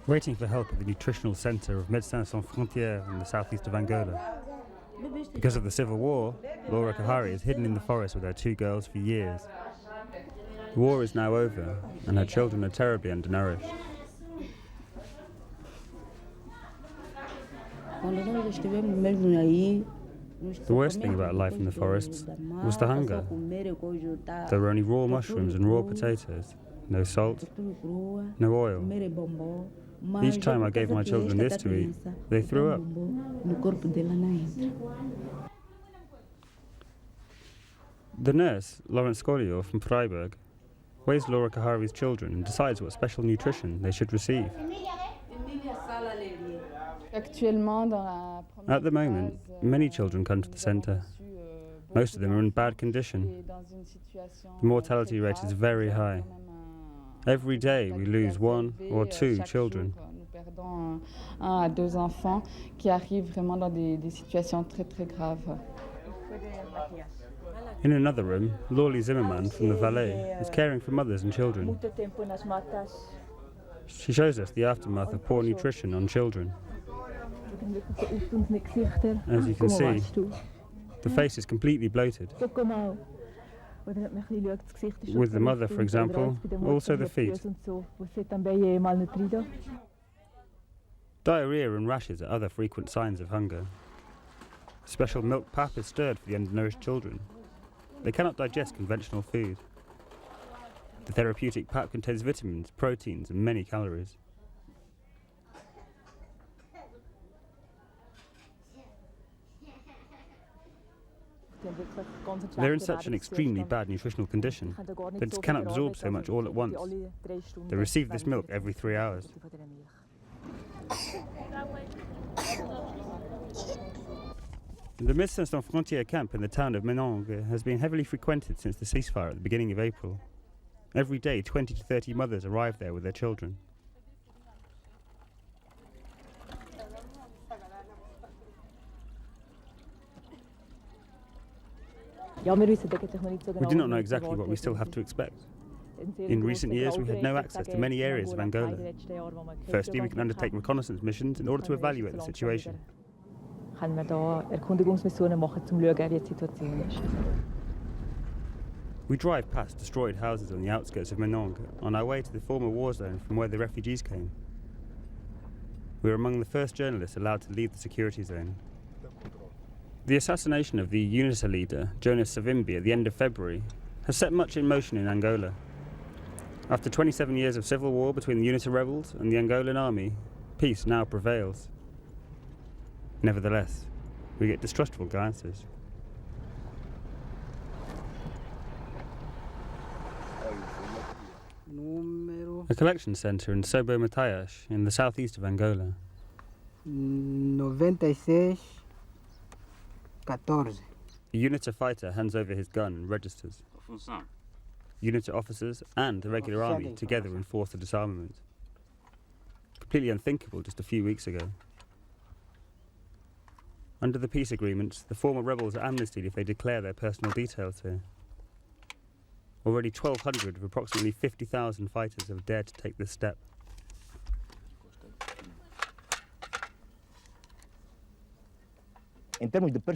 Waiting for help at the Nutritional Centre of Médecins Sans Frontières in the southeast of Angola. Because of the civil war, Laura Cahari is hidden in the forest with her 2 girls for years. The war is now over, and her children are terribly undernourished. The worst thing about life in the forests was the hunger. There were only raw mushrooms and raw potatoes, no salt, no oil. Each time I gave my children this to eat, they threw up. The nurse, Lawrence Scolio from Freiburg, weighs Laura Cahari's children and decides what special nutrition they should receive. At the moment, many children come to the centre. Most of them are in bad condition. The mortality rate is very high. Every day we lose 1 or 2 children. In another room, Lorli Zimmerman from the Valais is caring for mothers and children. She shows us the aftermath of poor nutrition on children. As you can see, the face is completely bloated. With the mother, for example, also the feet. Diarrhea and rashes are other frequent signs of hunger. Special milk pap is stirred for the undernourished children. They cannot digest conventional food. The therapeutic pap contains vitamins, proteins, and many calories. They're in such an extremely bad nutritional condition that it cannot absorb so much all at once. They receive this milk every 3 hours. The Médecins Sans Frontières camp in the town of Menongue has been heavily frequented since the ceasefire at the beginning of April. Every day, 20 to 30 mothers arrive there with their children. We do not know exactly what we still have to expect. In recent years, we had no access to many areas of Angola. Firstly, we can undertake reconnaissance missions in order to evaluate the situation. We drive past destroyed houses on the outskirts of Menongue on our way to the former war zone from where the refugees came. We were among the first journalists allowed to leave the security zone. The assassination of the UNITA leader, Jonas Savimbi, at the end of February, has set much in motion in Angola. After 27 years of civil war between the UNITA rebels and the Angolan army, peace now prevails. Nevertheless, we get distrustful glances. A collection centre in Sobo Mataias in the southeast of Angola. 96 14. A UNITA fighter hands over his gun and registers. UNITA officers and the regular army together enforce the disarmament. Completely unthinkable just a few weeks ago. Under the peace agreements, the former rebels are amnestied if they declare their personal details here. Already 1,200 of approximately 50,000 fighters have dared to take this step.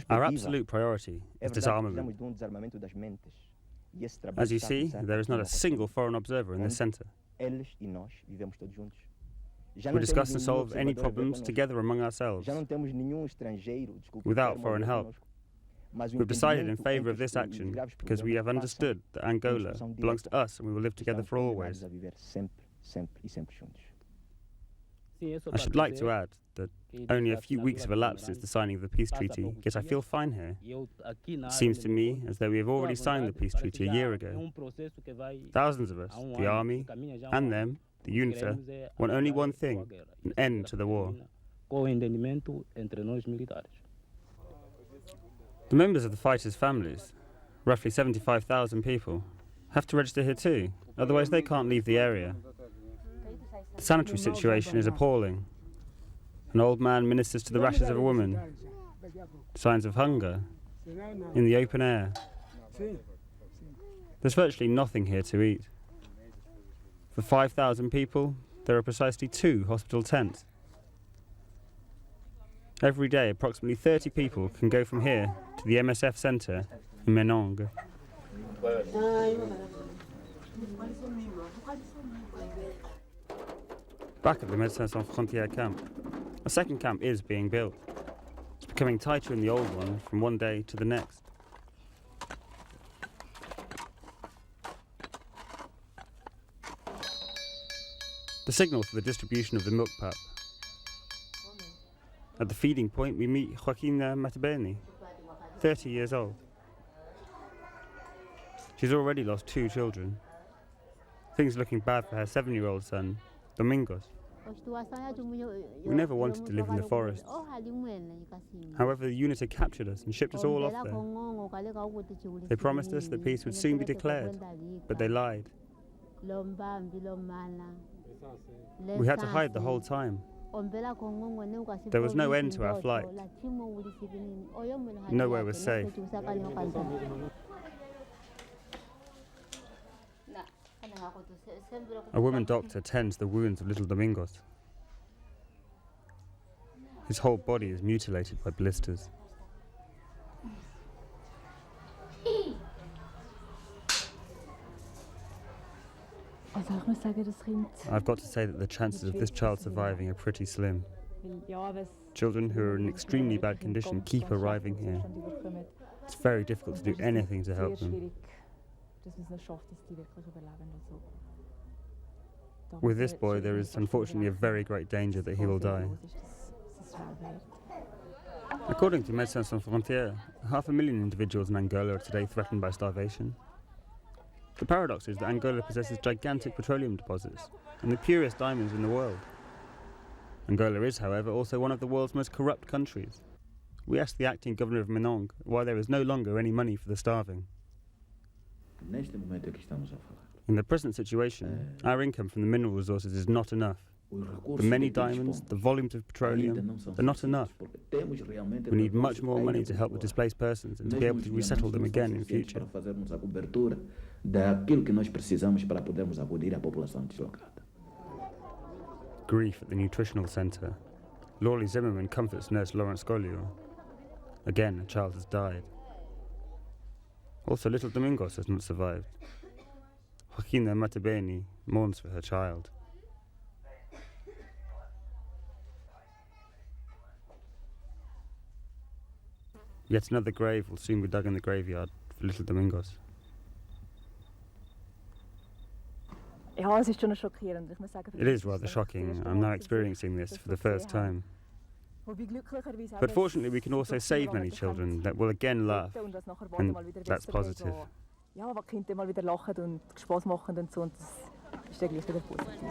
Our absolute priority is disarmament. As you see, there is not a single foreign observer in this centre. We discuss and solve any problems together among ourselves, without foreign help. We've decided in favour of this action because we have understood that Angola belongs to us and we will live together for always. I should like to add that only a few weeks have elapsed since the signing of the peace treaty, yet I feel fine here. It seems to me as though we have already signed the peace treaty a year ago. Thousands of us, the army, and them, the UNITA, want only one thing, an end to the war. The members of the fighters' families, roughly 75,000 people, have to register here too, otherwise they can't leave the area. The sanitary situation is appalling. An old man ministers to the rashes of a woman. Signs of hunger in the open air. There's virtually nothing here to eat. For 5,000 people, there are precisely 2 hospital tents. Every day, approximately 30 people can go from here to the MSF centre in Menong. Back at the Médecins Sans Frontières camp, a second camp is being built. It's becoming tighter in the old one from one day to the next. The signal for the distribution of the milk pap. At the feeding point, we meet Joaquina Matabeni, 30 years old. She's already lost 2 children. Things are looking bad for her 7-year-old son, Domingos. We never wanted to live in the forest. However, the UNITA captured us and shipped us all off there. They promised us that peace would soon be declared, but they lied. We had to hide the whole time. There was no end to our flight. Nowhere was safe. A woman doctor tends the wounds of little Domingos. His whole body is mutilated by blisters. I've got to say that the chances of this child surviving are pretty slim. Children who are in extremely bad condition keep arriving here. It's very difficult to do anything to help them. With this boy, there is unfortunately a very great danger that he will die. According to Médecins Sans Frontières, 500,000 individuals in Angola are today threatened by starvation. The paradox is that Angola possesses gigantic petroleum deposits and the purest diamonds in the world. Angola is, however, also one of the world's most corrupt countries. We asked the acting governor of Menong why there is no longer any money for the starving. In the present situation, our income from the mineral resources is not enough. The many diamonds, the volumes of petroleum, they're not enough. We need much more money to help the displaced persons and to be able to resettle them again in future. Grief at the Nutritional Centre. Lorly Zimmerman comforts nurse Lawrence Golio. Again, a child has died. Also, little Domingos has not survived. Joaquina Matabeni mourns for her child. Yet another grave will soon be dug in the graveyard for little Domingos. It is rather shocking. I'm now experiencing this for the first time. But fortunately, we can also save many children that will again laugh, and that's positive. Ja, aber Kinder mal wieder lachen und Spaß machen und so, und das ist ja gleich wieder positiv.